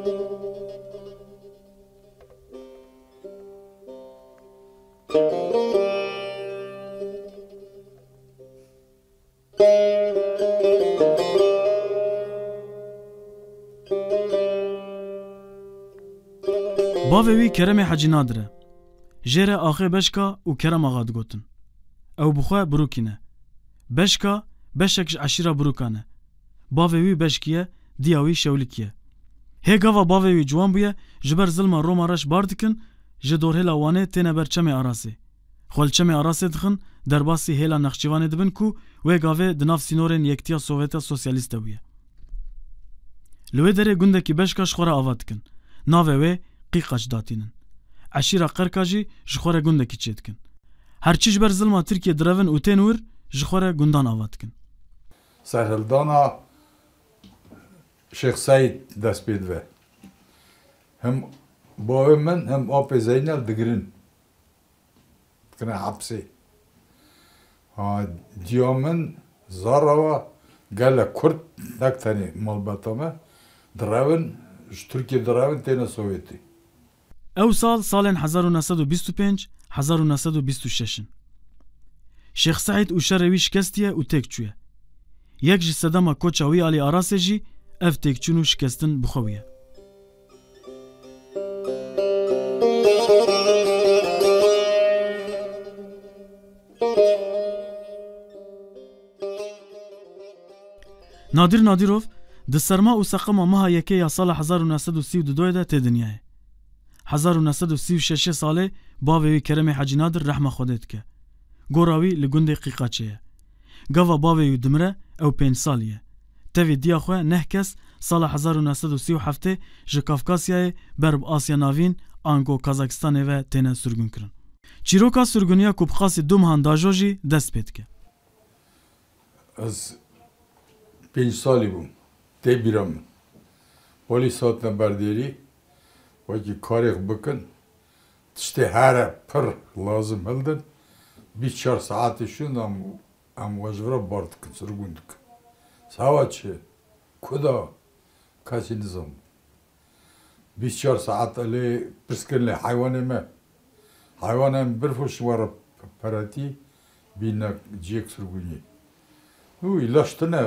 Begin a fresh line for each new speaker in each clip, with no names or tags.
باوی کرم حجی نادره جره آخه بشکا و کرم آغاد گوتن او بخواه بروکینه بشکا بشکش عشیره بروکانه باوی بشکیه دیاوی شولیکیه هگاوا باوی جوان بویه جبر ظلم روما رش باردکن جدور هلا وانه تینه بر چمه آراسی خول چمه آراسی دخن در باسی هلا نخچیوانه دبن کو و گاوه دناف سینورن یکتیا سوویتا سوسیالیسته بویه لوی دره گنده کی بشکاش خوره آواد کن ناوه وی قیقاش داتینن عشیره قرکاجی جخوره گنده کی چید کن هرچی جبر ظلم ترکیه درون و تینور جخوره گندان آواد کن
سرهلدانا شیخ سعید دست بید و هم باوی من هم آپ زینل دگرین کنه حبسی دیامن زاروا گل کرد نکتنی مالباتامه درون ترکیه درون تینه سوویتی
او سال 1925 1926 شیخ سعید او شروی شکستیه او تک چویه یک جی صدام کوچاوی علی آراسه جی اف تک چونو شکستن بخویه نادر نادیروف د سرما او سقما مها یکی یا سال 1932 ده ته دنیاه 1936 ساله باوی کرم حجی نادر رحمه خودت که گوراوی لگنده قیقاچه گاوا باوی دمره او 5 سالیه تاوی دیا خواه نه کس سال 1937 جه کافکاسیای برب آسیا ناوین آنگو کازاکستان و تینه سرگون کرن چیروکا سرگونیا کوبخاسی دو مهان داجوجی دست پید که
از 5 سالی بوم تی بیرم پولیس هات نبردیری وکی کاریخ بکن تشتی هر پر لازم هلدن 24 ساعتشون am vajvra bardık sürgündük. Savaçı, kuda, kaçı nizam. 24 saat ali pıskırlı hayvanıma. Hayvanım bir fuş var parati bina cek sürgünü. Bu ilaçtı ne?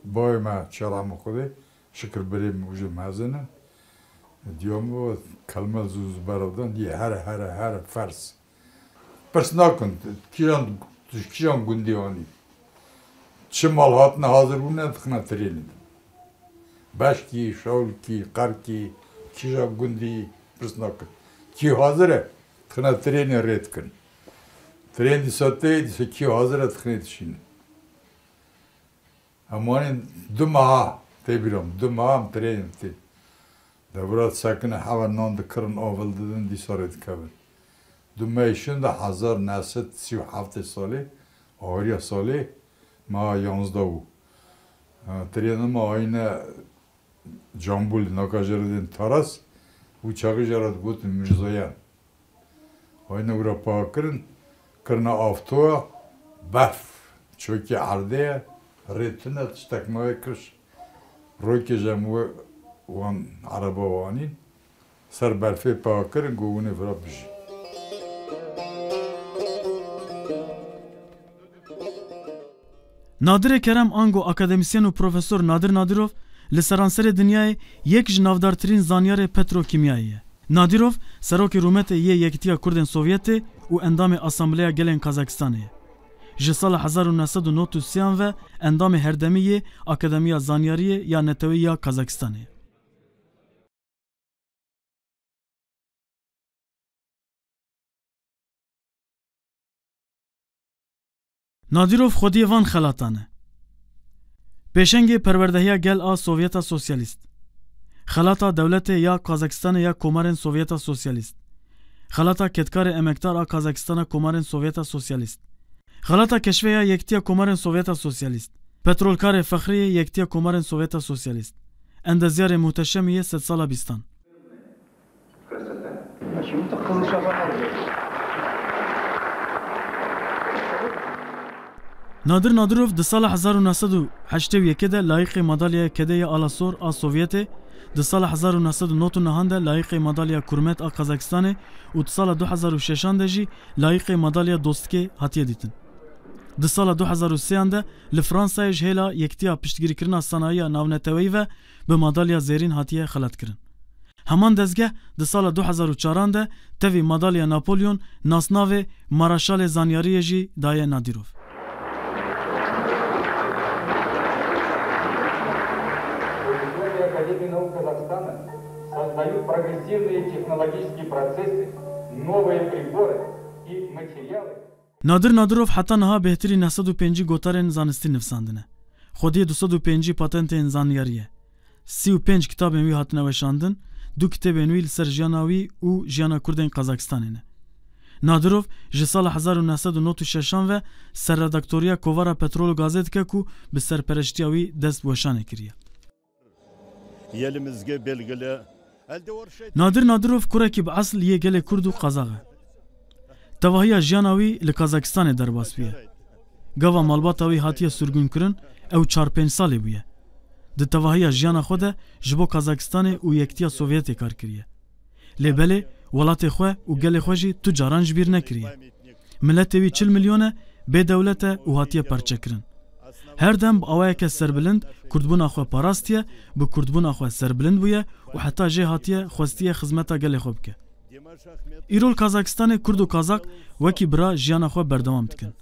Boyma çaramı kudu. Şükür benim ucum hazine. Diyorum bu kalmaz uz baradan diye her fers. Personakın, kijan gündiyani. Çimal hatına hazır bu ne tıkına trenin. Başki, şavlki, karki, kijan gündi, personakın. Ki hazır tıkına trenin redkin. Trendi satteydi, ki hazır tıkına yetişin. Amanin dumaha, tebiram, dumaham trenin te. Devrat sakın hava nandı kırın avıldığın disaret kabin. Dumeyşin de 1937 salı, ağrıya salı, ma 11 bu. Trenim aynı Cambul nakajarıdın taras, uçağı jarat gut Mirzayan. Aynı Avrupa kırna avtoya, baf, çünkü ardıya, retine tıştakmaya kış, roke jamu wan araba wanin, ser berfe pakırın govune vrabji.
Nadir Kerem Ango akademisyen û profesör Nadir Nadirov li seranserê dinyayê yek ji navdartirîn zanyarê petrokîmyayê ye. Nadirov serokê rûmetê yê Yekîtiya Kurdên Sovyetê û endamê Asambleya Gelên Kazakistanê ye. Ji sala 1993 ve endamê herdemî yê Akademiya Zanyariyê ya Netewî ya Kazakistanê ye. Nadirov xwediyê van xelatane. Pêşengê perwerdehiya gel a Sovyeta Sosyalîst. Xelata dewletê ya Kazakistanê ya Komarên Sovyeta Sosyalîst. Xelata ketkarê emektar a Kazakistana Komarên Sovyeta Sosyalîst. Xelata keşvê ya Yekîtiya Komarên Sovyeta Sosyalîst. Petrolkarê Fexriyê Yekîtiya Komarên Sovyeta Sosyalîst. Endezyarê Muhteşemî yê Sedsala Bîstan. Nadir Nadirov di sala 1981 de layıqê madalyaya Kedeya Alasor a Sovyetê, di sala 1999 de layıqê madalya Kurmet a Kazakistanê û di sala 2006 de jî layıqê madalya Dostikê hatiye dîtin. Di sala 2003 de li Fransayê ji hêla yektiya piştgirîkirina sanayiya navneteweyî ve bi madalya zêrîn hatiye xeletkirin. Heman dezgeh di sala 2004 de tevî madalya Napolyon nasnavê Maraşalê Zanyariyê jî daye Nadirov.
Академии наук Казахстана создают прогрессивные технологические процессы, новые приборы и материалы.
Nadir Nadirov heta niha bêhtirî 905 gotarên zanistî nivîsandine. Xwediyê 205 patentên zanyariyê. 35 kitabên wî hatine weşandin, 2 kitêbên wî li ser jiyana wî û jiyana Kurdên Kazakistanê ne. Nadirov ji sala 1996 ve serredaktoriya Kovara Petrol û Gazê dike ku bi serpereştiya wî dest weşanê kiriye. Nadir Nadirov kurekî bi asl yê gelê Kurd û Qazaq e. Tevahiya jiyana wî li Kazakistanê derbas bûye. Gava malbata wî hatiye sürgûnkirin ew 4-5 salê bûye. Di tevahiya jiyana xwe de ji bo Kazakistanê û yektiya Sovyetê kar kiriye. Lê belê welatê xwe û gelê xwe jî tu caran ji bîr nekiriye. Miletê wî 40 milyon e bêdewlet e û hatiye perçekirin. Her dem bi awayeke serbilind Kurdbûna xwe parastiye, bi Kurdbûna xwe serbilind bûye û heta jê hatiye xwestiye xizmeta gelê xwe bike. Îrol Kazakistanê Kurd û Kazak wekî bira jiyana xwe berdewam dikin.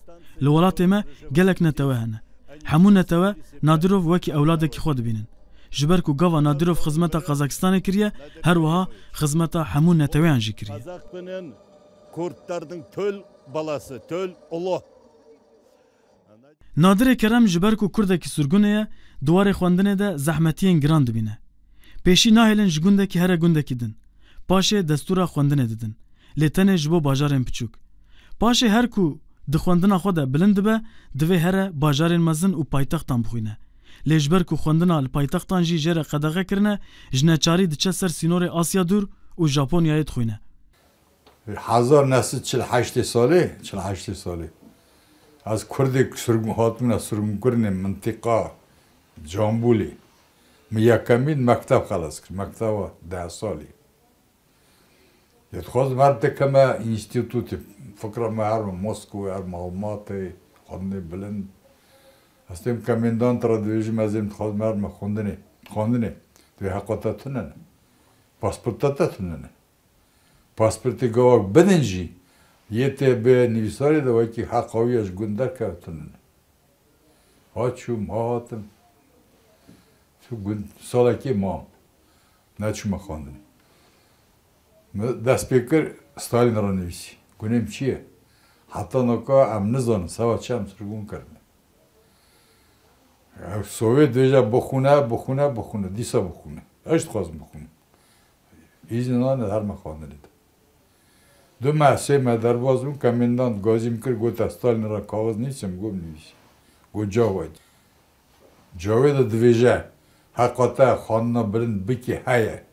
Li welatê me gelek netewe hene. Hemû netewe Nadirov wekî ewladekî xwe dibînin. Ji ber ku gava Nadirov xizmeta Kazakistanê kiriye, her wiha xizmeta hemû neteweyan jî kiriye.
Kurdların töl balası, töl ulu.
Nadirê Kerem ji ber ku Kurdekî sürgûnê ye, duwarê xwendinê de zehmetiyên giran dibîne. Pêşî nahêlin ji gundekî here gundekî din. Paşê destûra xwendinê didin. Lê tenê ji bo bajarên biçûk. Paşê her ku di xwendina xwe de bilind dibe, divê here bajarên mezin û paytextan bixwîne. Lê ji ber ku xwendina li paytextan jî jê re qedexe kirine, ji neçarî diçe ser sînorê Asya dûr û Japonyayê dixwîne.
1948 salê az Kurdek hatmina sürgûnkirinê mintiqa Cambûlê min yekemîn mekteb xelas kir, mekteba 10 salî. Dixwazim her dikeme înstîtûtê, fikra me her Moskowê, her Almatê, xwendinê bilind. Hestêm komendantira dibêjim ez ê dixwazim her me xwendinê. Divê heqa te tunene. Pasporta te tunene. Pasportê gavak bidin jî, yê tê bê nivîsarê de wekî heqa wî ji gund derkevtunene. Haçûm, hatim. Salekê mam. Neçûme xwendinê. Dest pê kir Stalin ra nivîsî. Gunêm çi ye? Heta naka em nizanin sewa çi em sirgûn kirine. Sovyet dibêje bixûne, dîsa bixûne. Ez dixwazim bixûne. İzin nane her me xwendinê de. Du me sê me derbas bûm, komendant gazî min kir gote Stalin ra kaxiz nivîsim, gom nivîsî. Got Caved. Cavê de dibêje heqa te xwendina bilind bikî heye.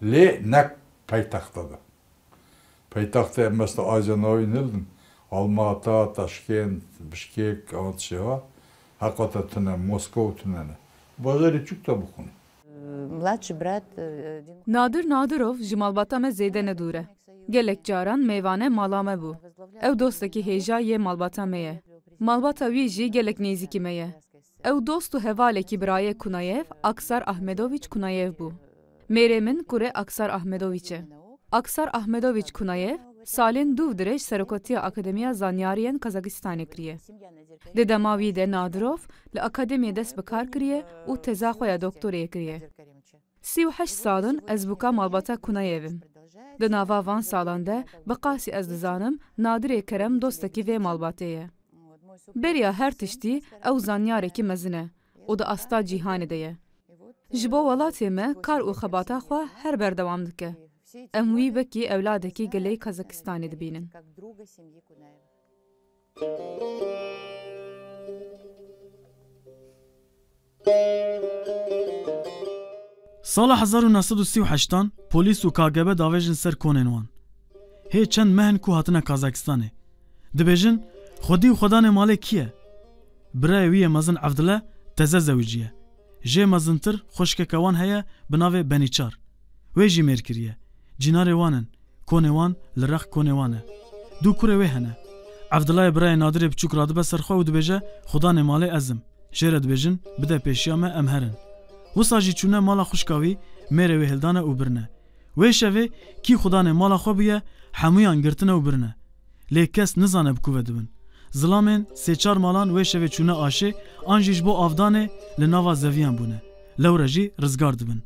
Lê nek paytexta da. Paytexta em mesela Asya navî nildin. Almata, Taşkent, Bişkek, avan tişeva. Heqa te tune, Moskova tunene. Bajarê çûk te bixwîne.
Nadir Nadirov ji malbata me zêde nedûr e. Gelek caran mêvane mala me bû. Ew dostekî hêja yê malbata me ye. Malbata wî jî gelek nêzîkî me ye. Ew dost û hevalekî birayê Kunayev, Aksar Ahmedovîç Kunayev bû. Mêrê min kurê Aksar Ahmedovîç e. Aksar Ahmedovîç Kunayev, salên dû dirêj Serokotiya Akademiya Zanyariyên Kazakistanê kiriye. Di dema wî de Nadirov li akademiyê dest bi kar kiriye û teza xwe ya doktorê kiriye. 38 salin ez bûka malbata Kunayevim. Di nava van salan de bi qasî ez dizanim Nadirê Kerem dostekî vê malbatê ye. Beriya her tiştî ew zanyarekî mezin e û di asta cîhanê de ye. Ji bo welatê me kar û xebata xwe her berdewam dike. Em wî wekî ewladekî gelê Kazakistanê dibînin.
Sala 1938 polîs û KGB davêjin ser konên wan. Hê çend mehin ku hatine Kazakistanê. Dibêjin, xwedî û xwedanê malê kî ye? برای وی مزن عبدالله تزه زوجیه. جه مزنتر خوشک کوان هیا بناوه بنیچار. وی جی میر کریه. جینار وانن. کونوان لرخ کونوانه. دو کوره وی هنه. عبدالله برای نادر بچوک رادبه سرخوا و دبیجه خدا نماله ازم. جره دبیجن بده پیشیامه امهرن. وسا جی چونه مالا خوشکاوی میره وی هلدانه او برنه. وی شوه کی خدا نمالا خو بیه همویان گرتنه و برنه. لی کس نزانه بکوه دبن. ظلامن سه چار مالان وی شوه چونه آشه آنجیش بو آفدانه لناوا زویان بونه. لوره جی رزگار دبن.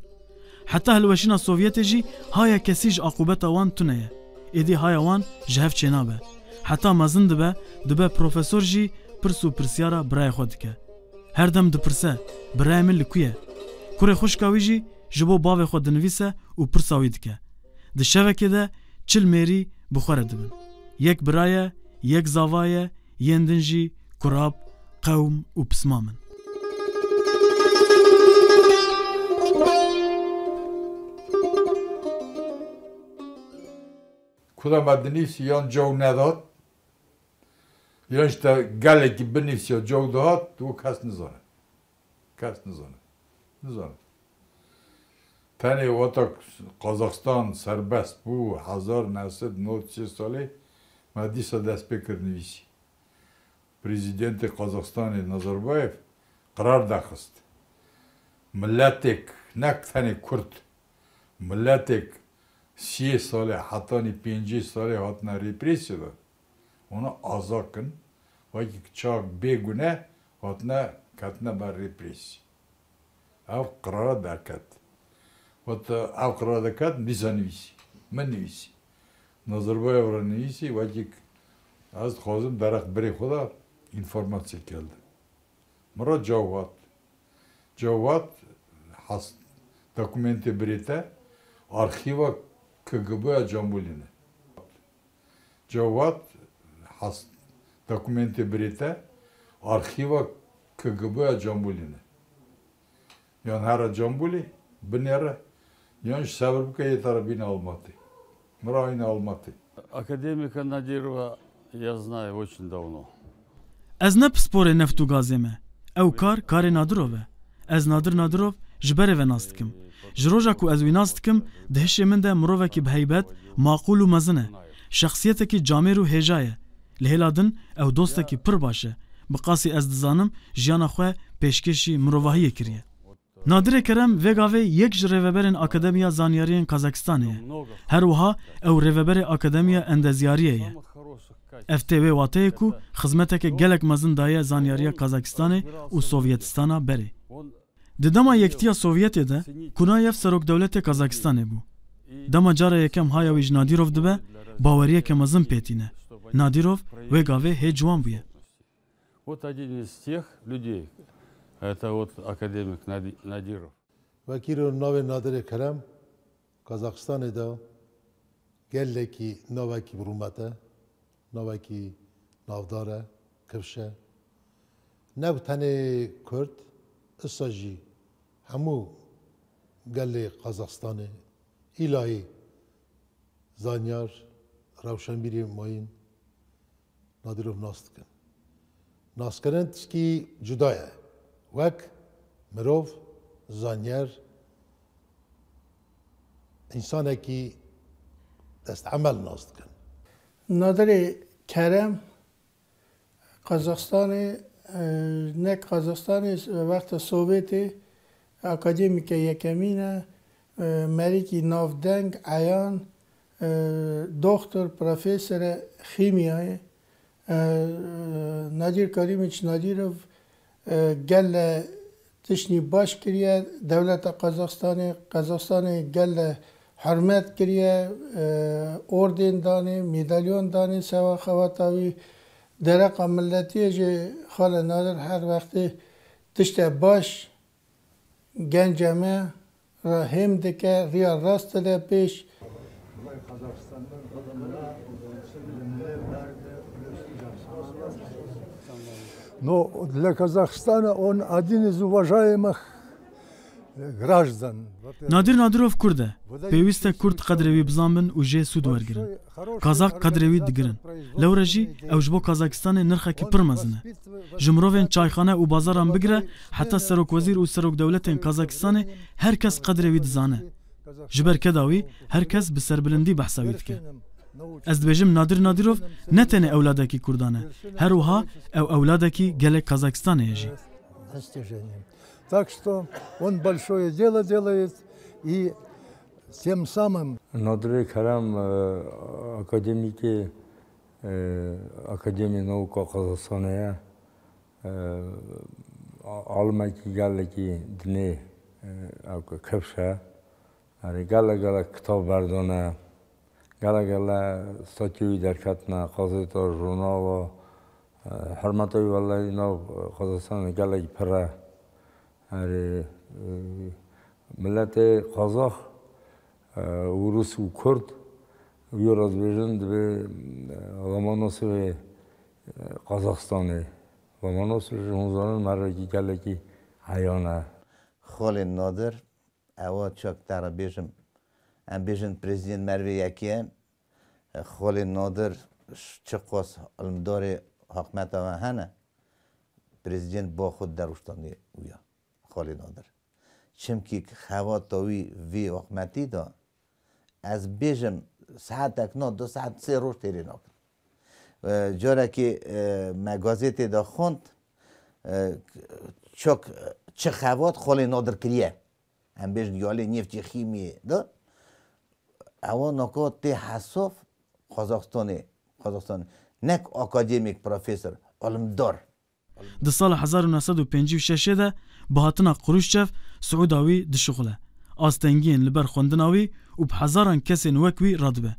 حتی هلوشینا سوویت جی هایا کسیج عقوبت وان تونه. ایدی هایا وان جهف چنابه. حتی مزن دبه پروفسور جی پرسو پرسیارا برای خود که. هر دم دپرسه برای من لکویه. کوره خوشکاوی جی جبو باوی خود دنویسه و پرساوی دکه. ده شوکه ده 40 میری بخوره دبن. یک برایه، یک زاوایه، یندن جی کراب، قوم و پسمامن.
کدام بدنیسی یان جو نداد یان işte گله کی بنیسی جو داد تو کس نزانه تنی وقتا قازاقستان سربست بو 1993 سالی ما دیسا دست بکر نویسی پریزیدنت قازاقستان نازاربایف قرار داخست ملتک نک تنی کرد ملتک 30 ساله حتی 5 ساله هاتنا represiya da onu azakın ve çok begüne hatna katna bar represiya av karara dakat ve av karara dakat nizanivisi men nivisi Nazarbayev'ın nivisi ve az xazım darak biri xuda informasiya geldi Murat Cavad has dokumenti birite arxiva KGB Cambuline. Cavad has dokumenti birite arxiva KGB Cambuline. Yani her Cambuli binere yani sebebi yeter bin Almaty. Мрайна Алматы.
Академика Надирова я знаю очень давно.
Ez ne pisporê neft û gazê me. Ew karê Nadirov e. Ez Nadirov ji berê ve nas dikim. Ji roja ku ez wî nas dikim, di hişê min de mirovekî biheybet, maqûl û mezin e. Şexsiyetekî camêr û hêja ye. Li hêla din ew dostekî pir baş e. Bi qasî ez dizanim jiyana xwe pêşkêşî mirovahiyê kiriye. Nadirê Kerem vêgavê yek ji rêveberên Akademiya Zanyariyên Kazakistanê ye. Her wiha ew rêveberê Akademiya Endezyariyê ye. Ev tê wê wateyê ku xizmeteke gelek mezin daye Zanyariya Kazakistanê û Sovyetistana berê. Di dema Yektiya Sovyetê de Kunayev Serokdewletê Kazakistanê bû. Dema cara yekem haya wî ji Nadirov dibe, baweriyeke mezin pêtîne. Nadirov vêgavê hê ciwan bûye.
Вот один из тех людей, это вот академик Надиров.
Vekîl navê Nadirê Kerem, Kazakistanê de gelekî navekî birûmet e, navekî navdar e, kevş e. Ne tenê Kurd, issa jî hemû gelê Kazakistanê, îlayê zanyar, rewşenbîrê mayîn Nadirov nas dikin. Naskirin tişkî cuda ye. Wek mirov, zanyer, insanekî destemel nas dikin.
Nadirê Kerem Kazakistanê ne Kazakistanê wexta Sovyetê akademîke yekemîn e merîkî navdeng eyan doktor profesöre xîmyayê Nadir Karimîç Nadirov gelle tişnî baş kiriye devleta Kazakistanê gelle hürmet kiriye orden danê medalyon danê sewa xewata wî dereqa milletiyê jî xala Nadir her wextê tişte baş genca me ra hêm dike riya rast dide pêş.
Но для Казахстана он один из уважаемых граждан.
نادر نادروف کرد پیوست کرد قدروی بزامن و جه سود ورگرن کازاق قدروی دگرن لورجی اوج بو کازاکستان نرخه کی پرمزنه جمروین چایخانه و بازاران بگره حتی سروک وزیر و سروک دولتین کازاکستان هر کس قدروی دزانه جبر کداوی هر کس به سربلندی بحثاوید که از دبیجم نادر نادروف نه تنه اولادکی کردانه هر وها او اولادکی گله کازاکستانه یجی
Так что он большое дело делает, и тем самым...
Надри Карам, академики Академии наук Казахстана, Алмаки Галаки Дни Кепша, Гала Ктав Бардона, Гала статьи Даркатна, Казахта журнала, Харматови Валлари Нау Казахстана Галаки Пара, ملت قزاق و روس و کرد ویراز بیشند به لامانوس و قزاقستانه لامانوس و جمهوران مراکی کلکی حیانه
خال نادر اوا چاک تر بیشند پرزیدنت مروی یکیه خال نادر چقاس علمدار حکمت و هنه پرزیدنت با خود دروشتانی ویا خالی نادر چمکی خواتاوی وی حکمتی دا از بیشم ساعت اکنا 2 ساعت 3 روز تیری نکن جاره که مگازیتی دا خوند چه خوات خالی نادر کریه هم بیشن یالی نیفتی خیمیه دا اوا نکات تی حساف قزاقستان نک اکادمیک پروفیسور علمدار
در سال 1956 ده به هاتنا قروشچف سعوداوی دشغله آستنگین لبر خوندناوی و به هزاران کسی نوکوی ردبه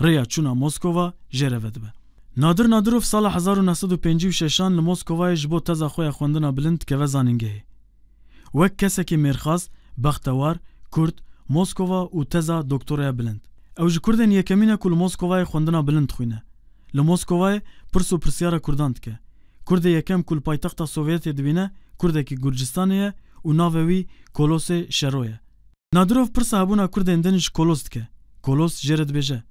ریا چونا موسکووا جرود به نادر نادروف سال 1956 لموسکووای جبو تزا خوی خوندنا بلند که وزانینگه وک کسی که میرخاز بختوار کرد موسکووا و تزا دکتوریا بلند اوج کردن یکمینه کل موسکووای خوندنا بلند خوینه لموسکووای پرسو پرسیارا کرداند که کرد یکم کل پایتخت سوویت دبینه کرد کی گرجستانیه و ناوی کولوس شرویه نادروف پر صاحبونا کرد اندنش کولوست که کولوس جرد بجه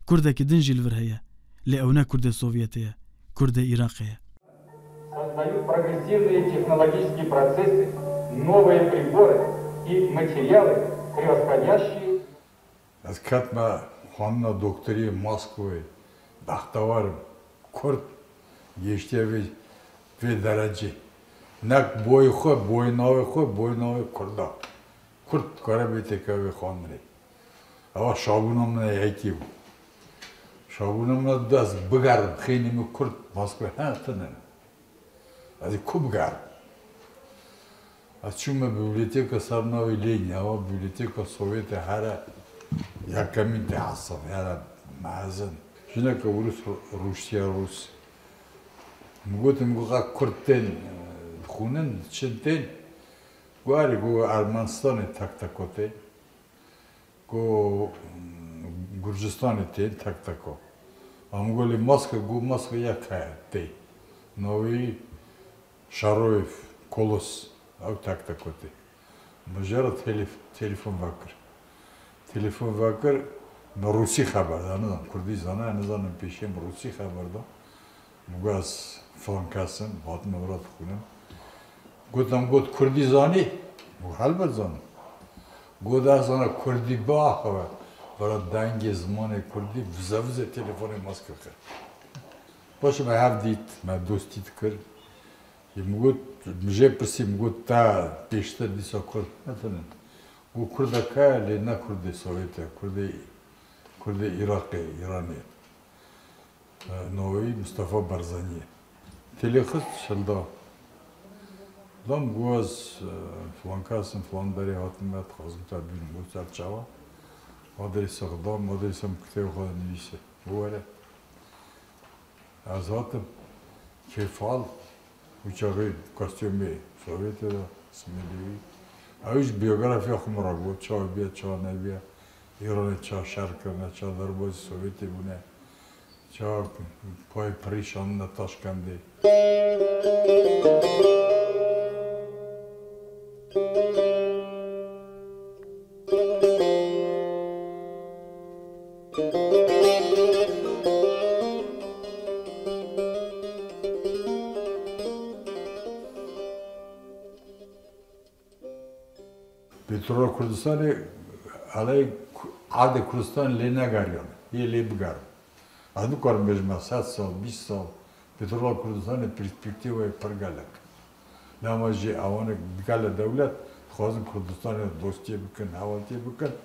کرد کی دنجیل ورهیه لئونه کرد سوویتیه کرد عراقیه
создают прогрессивные технологические процессы, новые приборы и материалы, превосходящие.
از کتما خاننا دکتری مسکوی بختوار کرد گشته به درجه نک بوی خود بوی ناوی کردا کرد کاره بیته که به خانره اما شابونم نه یکی بود شابونم نه دست بگرم خیلی می کرد مسکوی ها تنه از کوب گرم از چون بیبلیتیکا سرناوی لینی اما بیبلیتیکا سوویت هر یکمی دهستم هر معزن جنه که روس میگوتم میگو کردن خونن چندین گواری گو ارمنستان تک تکوته گو گرجستان تین تک تکو ام گولی ماسک یک تی نوی شارویف کولوس او تک تکوته مجرد تلفن وکر روسی خبر دارم کردی زنه نزانم پیشم روسی خبر دارم مگاز فلان کسیم بعد نورات خونم گفتم کردی زانی حال بزنم گفت اصلا کردی با خبر برای دنگ زمان کردی وزه تلفن ماسک کرد باشه من هف دید من دوستیت کرد میگوت میشه پرسی میگوت تا پیشتر دیسا کرد نتونن گفت کرده که لی نه کرده سوویته کرده عراقی ایرانی نوی مصطفی برزنی تلخص شلدا لام گوز فلان کاسم فلان داری هاتمت خازم تا بینم گوزار چاوا مادری سخدام مادری سم کتاب خود نویسه بواره از هاتم کفال uçağı kostümü Sovyet'de simeliği. Ayış biyografi okumara bu çağ bir çağ ne bir İran'ı çağ şarkına çağlar bu Sovyet'e bu ne çağ pay perişanla Taşkent'de. petrol Kurdistan'ı alay adı Kurdistan lene garıyor. Ye le bigar. Adı karım bejme 7 sal 20 sal petrol Kurdistan'ı perspektife pergalak. Namazı avanı bigale devlet xwazin Kurdistan'ı dostiye bikin, havatiye bikin,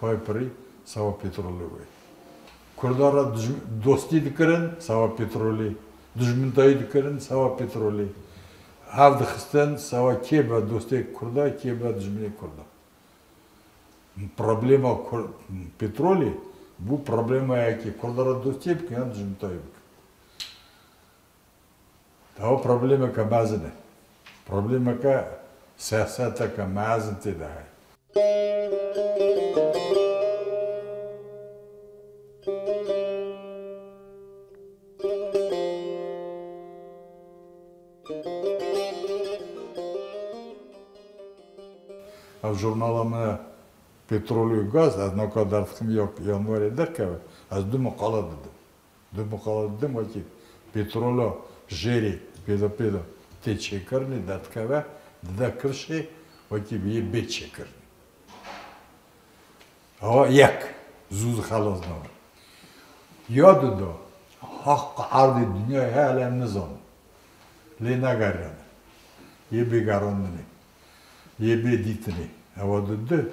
pay pari sava petrolü ve. Kurdara dosti dikirin, sava petrolü. Düşmüntayı dikirin, sava petrolü. Hav dixistin, sava keba dosti kurda, keba düşmüni kurda. Problema petrolü, bu problema ya ki kurdara dosti bikin, düşmüntayı bikin. Daha problema ka mazine. Problema ka siyasete ka mazinte daha. A jurnalama petrolü gaz, az ne kadar tıkım yok yanvar ederken, az du makala dedim. Du makala dedim ki petrolu jeri peda te çekerni datkava, da kırşı ki bir bet çekerni. Ama yak, zuz halas ne var. Yadı da, hak ardı dünya halen nizam. Lena garyan. Ye bir garandını. Ye bir ditini. Ama dedi,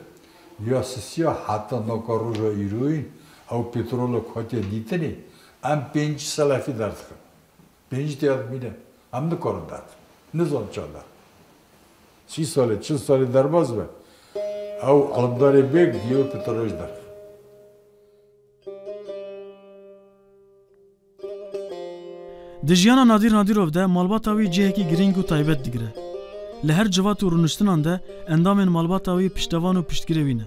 ya sisya hatta nakaruja iruin, av petrolu kate ditini, am 5 salafi dartık. 5 diyat mine, am ne karın dart. Nizam çada. 6 salı, 4 salı darbaz be. Av alımdari bek diyor petroloj dart.
Di jiyana Nadir Nadirov de malbata wî cihekî girîng û taybet digire. Li her civat û rûniştinan de endamên malbata wî piştevan û piştgirêwî ne.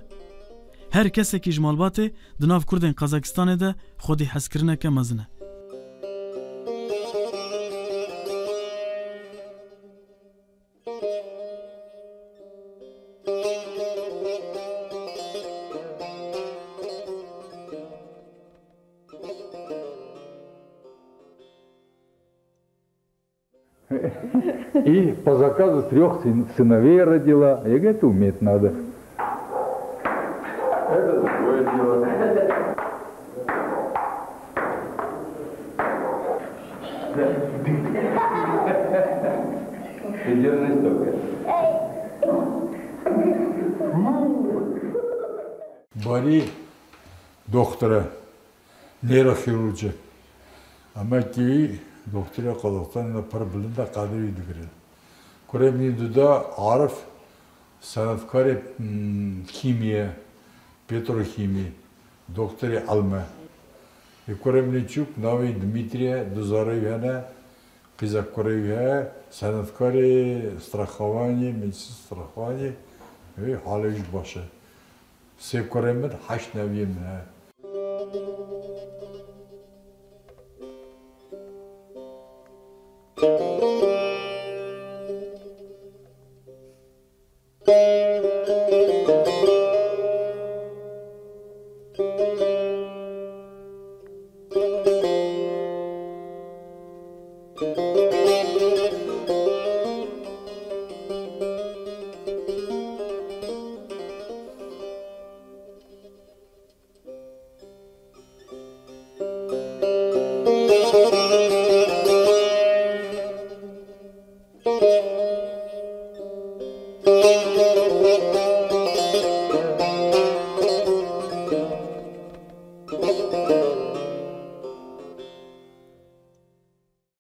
Her kesekî ji malbatê di nav Kurdên Qazakistanê de xwedî hezkirineke mezin e.
И по заказу 3 сыновей родила. Я говорю, это уметь надо. Это другое дело. Содержность только.
Bari doktora, nörochirurji. Ama ki doktora Kazakistan'da para bilimde kadri digiri. Kuremni da Arif sanatkarı kimya, petrochimya, doktori alma. Kuremni çuk navi Dmitriye Duzarev'e kızak Korev'e sanatkarı strahhavani, medicin strahhavani ve haleviş başı. Se Kurem'in haş neviyim ne.